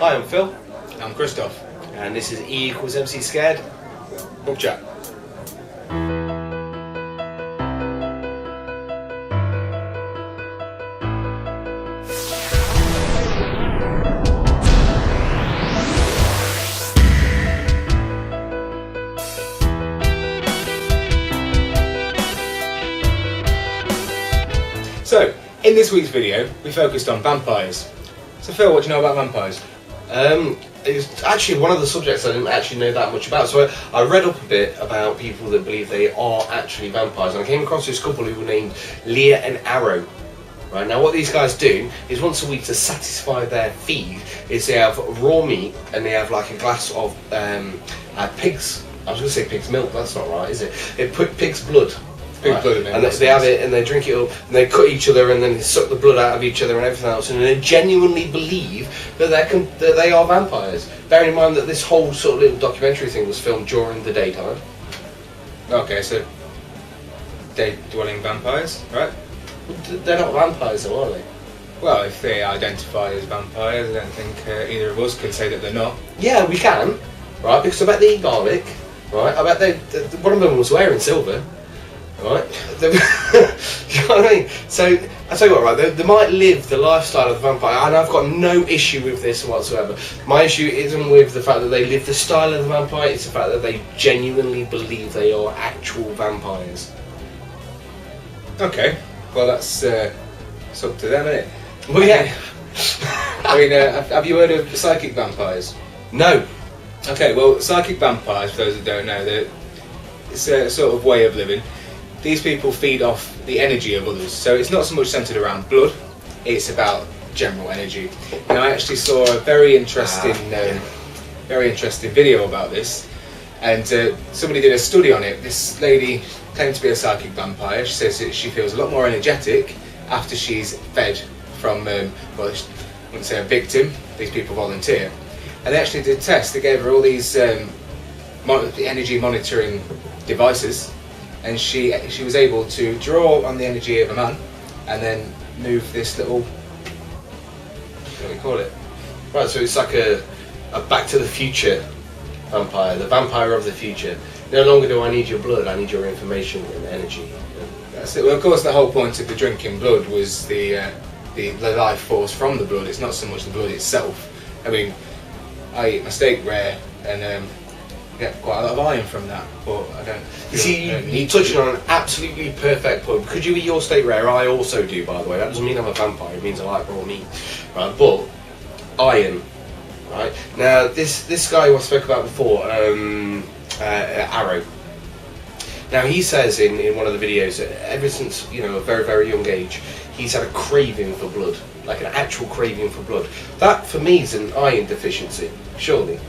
Hi, I'm Phil. I'm Christoph. And this is E equals MC Scared. Book chat. So, in this week's video, we focused on vampires. So Phil, what do you know about vampires? It's actually one of the subjects I didn't actually know that much about. So I read up a bit about people that believe they are actually vampires, and I came across this couple who were named Leah and Arrow. Right, now what these guys do is once a week to satisfy their feed is they have raw meat and they have like a glass of pigs. I was going to say pig's milk, that's not right, is it? They put pig's blood. Pig blood, and they have it and they drink it up and they cut each other and then they suck the blood out of each other and everything else, and they genuinely believe that they are vampires. Bearing in mind that this whole sort of little documentary thing was filmed during the daytime. Okay, so day-dwelling vampires, right? They're not vampires though, are they? Well, if they identify as vampires, I don't think either of us can say that they're not. Yeah, we can, right? Because I bet they eat garlic, right? I bet one of them was wearing silver. Right, you know what I mean? So I tell you what, right? They might live the lifestyle of the vampire, and I've got no issue with this whatsoever. My issue isn't with the fact that they live the style of the vampire; it's the fact that they genuinely believe they are actual vampires. Okay, well that's up to them, isn't it? Well, yeah. I mean, have you heard of psychic vampires? No. Okay, well, psychic vampires, for those that don't know, it's a sort of way of living. These people feed off the energy of others, so it's not so much centred around blood, it's about general energy. And I actually saw a very interesting video about this, and somebody did a study on it. This lady claimed to be a psychic vampire. She says that she feels a lot more energetic after she's fed from, well, I wouldn't say a victim, these people volunteer. And they actually did tests. They gave her all these energy monitoring devices, and she was able to draw on the energy of a man and then move this little, what do we call it? Right, so it's like a Back to the Future vampire, the vampire of the future. No longer do I need your blood, I need your information and energy. That's it. Well, of course, the whole point of the drinking blood was the life force from the blood. It's not so much the blood itself. I mean, I eat my steak rare and get quite a lot of iron from that, but I don't. You see, you're touching on an absolutely perfect point. Could you eat your steak rare? I also do, by the way. That doesn't mean I'm a vampire. It means I like raw meat, right? But iron, right? Now, this guy who I spoke about before, Arrow. Now he says in one of the videos that ever since a very very young age, he's had a craving for blood, like an actual craving for blood. That for me is an iron deficiency, surely.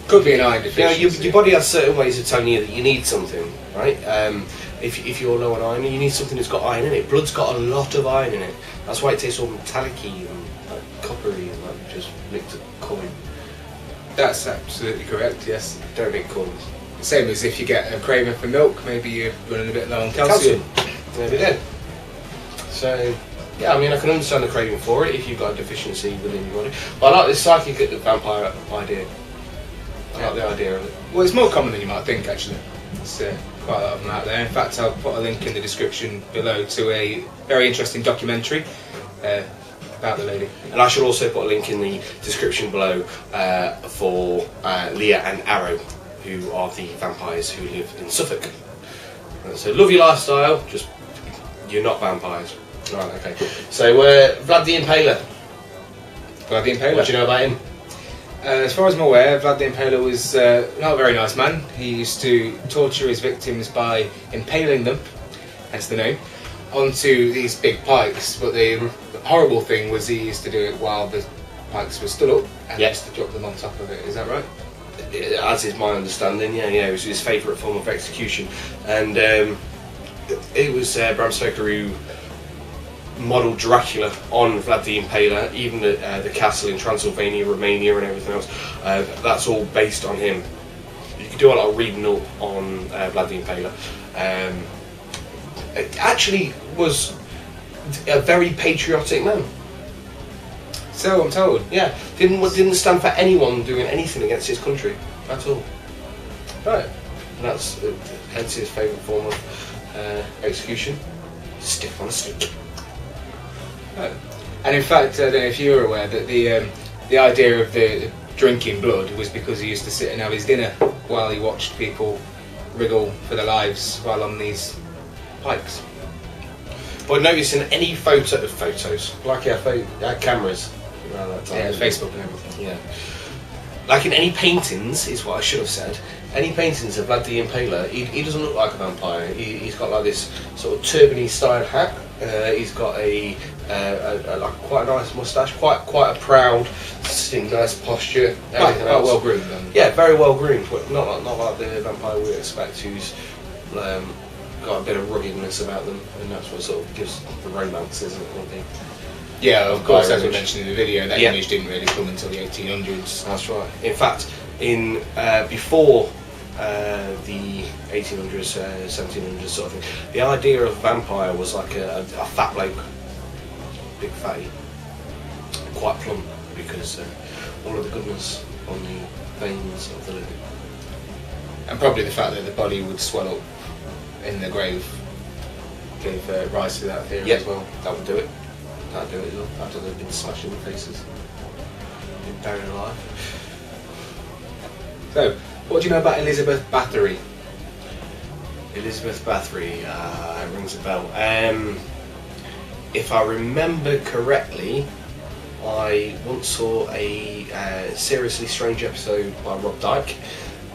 Could be an iron deficiency. Your body has certain ways of telling you that you need something, right? If you're low on iron, you need something that's got iron in it. Blood's got a lot of iron in it. That's why it tastes all metallic-y and like coppery and like just licked a coin. That's absolutely correct, yes. Don't lick coins. Same as if you get a craving for milk, maybe you're running a bit low on calcium. Maybe then. So, yeah, I mean, I can understand the craving for it if you've got a deficiency within your body. But I like this psychic vampire idea. I like the idea of it. Well, it's more common than you might think, actually. There's quite a lot of them out there. In fact, I'll put a link in the description below to a very interesting documentary about the lady. And I should also put a link in the description below for Leah and Arrow, who are the vampires who live in Suffolk. So love your lifestyle, just you're not vampires. Right, okay. So Vlad the Impaler. Vlad the Impaler? What do you know about him? As far as I'm aware, Vlad the Impaler was not a very nice man. He used to torture his victims by impaling them, hence the name, onto these big pikes. But the horrible thing was he used to do it while the pikes were stood up and used to drop them on top of it. Is that right? As is my understanding, yeah, it was his favourite form of execution. And it was Bram Stoker who modelled Dracula on Vlad the Impaler, even the castle in Transylvania, Romania and everything else. That's all based on him. You can do a lot of reading up on Vlad the Impaler. It actually was a very patriotic man. So I'm told. Yeah, didn't stand for anyone doing anything against his country at all. Right. And that's hence his favourite form of execution. Stick on a stick. Right. And in fact, I don't know if you were aware that the idea of the drinking blood was because he used to sit and have his dinner while he watched people wriggle for their lives while on these pikes. But notice in any photos, like our cameras around that time. Yeah, Facebook and everything. Yeah. Like in any paintings, is what I should have said. Any paintings of Vlad the Impaler, he doesn't look like a vampire. He's got like this sort of turban-y style hat. He's got a like quite a nice moustache, quite a proud, sitting, nice posture. Quite well groomed. Yeah, very well groomed, but not like the vampire we expect, who's got a bit of ruggedness about them, and that's what sort of gives the romance, isn't it? I think. Yeah, of course, as we mentioned in the video, that Yeah. image didn't really come until the 1800s. That's right. In fact, in before the 1800s, 1700s sort of thing, the idea of vampire was like a fat bloke, big fatty, quite plump, because all of the goodness on the veins of the living. And probably the fact that the body would swell up in the grave gave rise to that theory as well. That would do it. That'd do it as well, after they've been smashed in the faces, been buried alive. So, what do you know about Elizabeth Bathory? Elizabeth Bathory, rings a bell. If I remember correctly, I once saw a seriously strange episode by Rob Dyke.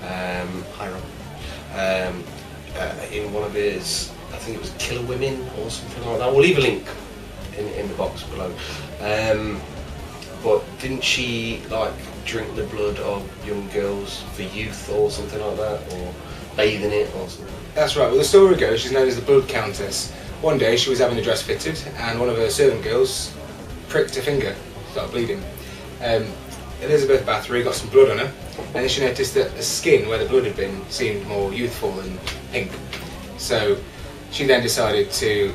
Hi Rob. In one of his, I think it was Killer Women or something like that. We'll leave a link in the box below. But didn't she like drink the blood of young girls for youth or something like that, or bathe in it or something? That's right. Well, the story goes she's known as the Blood Countess. One day she was having a dress fitted, and one of her servant girls pricked her finger, started bleeding. Elizabeth Bathory got some blood on her, and then she noticed that the skin where the blood had been seemed more youthful and pink. So she then decided to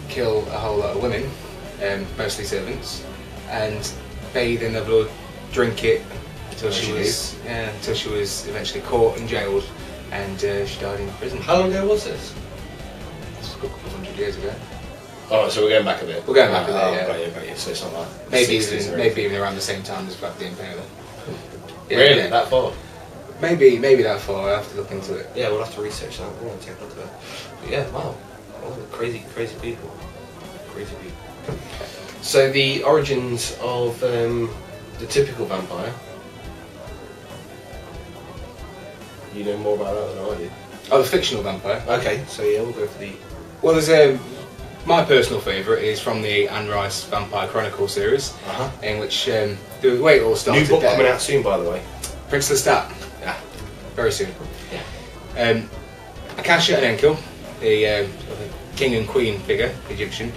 kill a whole lot of women, mostly servants, and bathe in the blood, drink it until she was eventually caught and jailed, and she died in prison. How long ago was this? It's a couple of 100 years ago. Oh, so we're going back a bit. We're going back a bit, yeah. Got you. So it's not like Maybe 60s or maybe even around the same time as Vlad the Impaler. Yeah, really? yeah. That far? Maybe that far. I have to look into it. Yeah, we'll have to research that. We'll take a look at that. But yeah, wow. Crazy people. Crazy people. So the origins of the typical vampire. You know more about that than I do. Oh, the fictional vampire. Okay, so yeah, we'll go for the... Well, there's my personal favourite is from the Anne Rice Vampire Chronicle series, in which the way it all started. New book there, coming out soon, by the way. Prince Lestat. Yeah. Very soon. Yeah. Akasha and Enkill, the king and queen figure, Egyptian,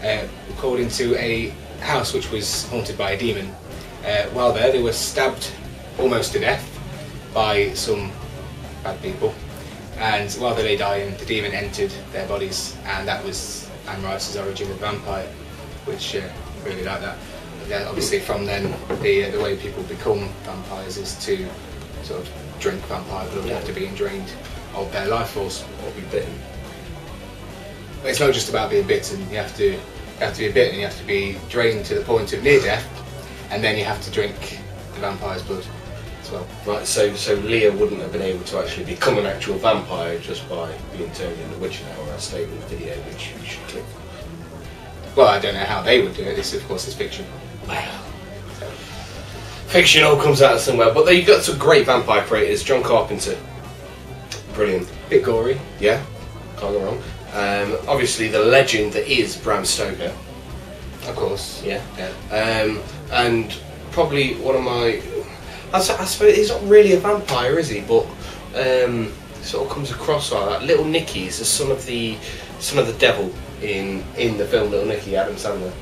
were called into a house which was haunted by a demon. While there, they were stabbed almost to death by some bad people, and while they lay dying, the demon entered their bodies, and that was Anne Rice's origin of vampire, which really like that. Yeah, obviously from then, the way people become vampires is to sort of drink vampire blood after being drained of their life force, Or be bitten. but it's not just about being bitten. You have to be bitten. You have to be drained to the point of near death, and then you have to drink the vampire's blood as well. Right, so Leah wouldn't have been able to actually become an actual vampire just by being turned into a witch now, or as stated in the video, which you should click. Well, I don't know how they would do it. This, of course, is fiction. Wow. Fiction all comes out of somewhere, but you've got some great vampire creators. John Carpenter, brilliant. Bit gory. Yeah, can't go wrong. Obviously, the legend that is Bram Stoker. Of course. Yeah. And probably one of my... I suppose he's not really a vampire, is he? But sort of comes across like that. Little Nicky is the son of the devil in the film Little Nicky, Adam Sandler.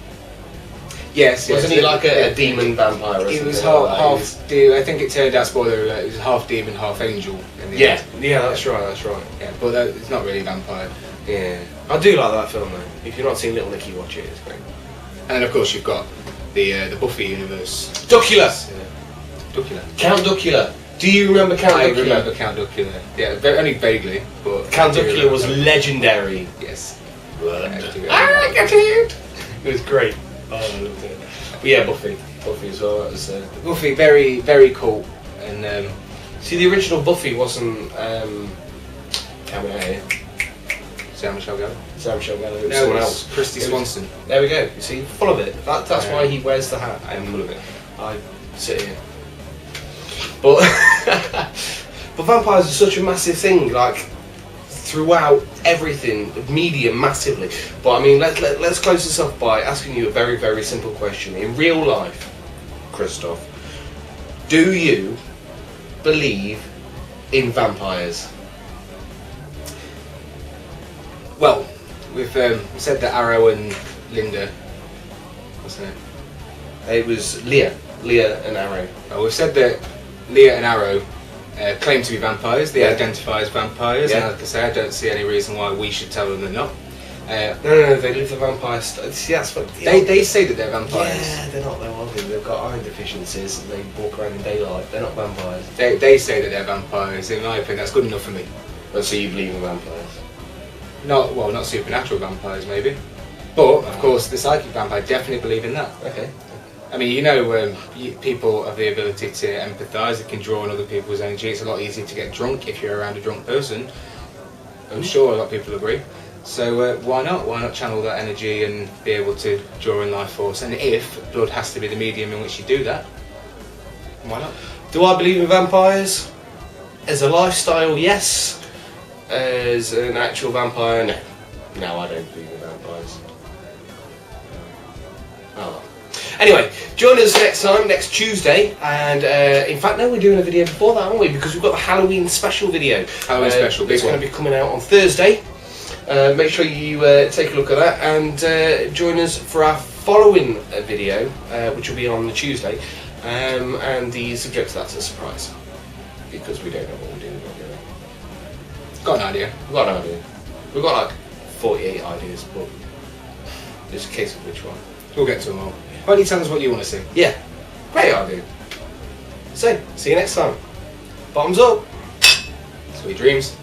Yes. Wasn't he like a demon vampire? Or He was something like half. I think it turned out, spoiler alert, he was half demon, half angel. In the Yeah, end. yeah, that's right. Yeah, but it's not really a vampire. Yeah, I do like that film though. If you've not seen Little Nicky, watch it. It's great. And then, of course, you've got the Buffy universe. Duckula. Duckula. Count Duckula. Do you remember Count I Duckula? remember Count Duckula. Yeah, only vaguely, but Count I do Duckula remember was that. legendary. Yes. I get it. It was great. Oh, I loved it. But yeah, Buffy as well. That was, Buffy, very, very cool. And see, the original Buffy wasn't. Can we here? Sarah Michelle Gellar. Sarah Michelle Gellar. It was No, someone it was else. Christy It was- Swanson. There we go. You see, full of it. That's why he wears the hat. I am full of it. I sit here. But but vampires are such a massive thing, like throughout everything, media massively. But I mean, let's close this off by asking you a very, very simple question. In real life, Christoph, do you believe in vampires? Well, we've said that Arrow and Linda, what's her name? It was Leah and Arrow. We've said that Leah and Arrow claim to be vampires. They Yeah. identify as vampires, Yeah. and like I say, I don't see any reason why we should tell them they're not. No, they live the vampire See, that's what They say that they're vampires. Yeah, they're not. They're ugly. They've got iron deficiencies and they walk around in daylight. They're not vampires. They say that they're vampires. In my opinion, that's good enough for me. But so you believe in vampires? Not supernatural vampires, maybe. But of course, the psychic vampire, definitely believe in that. Okay. I mean, people have the ability to empathise. They can draw on other people's energy. It's a lot easier to get drunk if you're around a drunk person. I'm sure a lot of people agree. So why not? Why not channel that energy and be able to draw in life force? And if blood has to be the medium in which you do that, why not? Do I believe in vampires? As a lifestyle, yes. As an actual vampire, no. No, I don't believe in vampires. Oh. Anyway, join us next time, next Tuesday, and in fact, no, we're doing a video before that, aren't we? Because we've got the Halloween special video. Halloween special, big It's going one. to be coming out on Thursday. Make sure you take a look at that and join us for our following video, which will be on the Tuesday. And the subject to that's a surprise because we don't know what we're doing. Got an idea. We've got an idea. We've got like 48 ideas, but it's a case of which one. We'll get to them all. Why don't you tell us what you want to see? Yeah, great idea. So, see you next time. Bottoms up. Sweet dreams.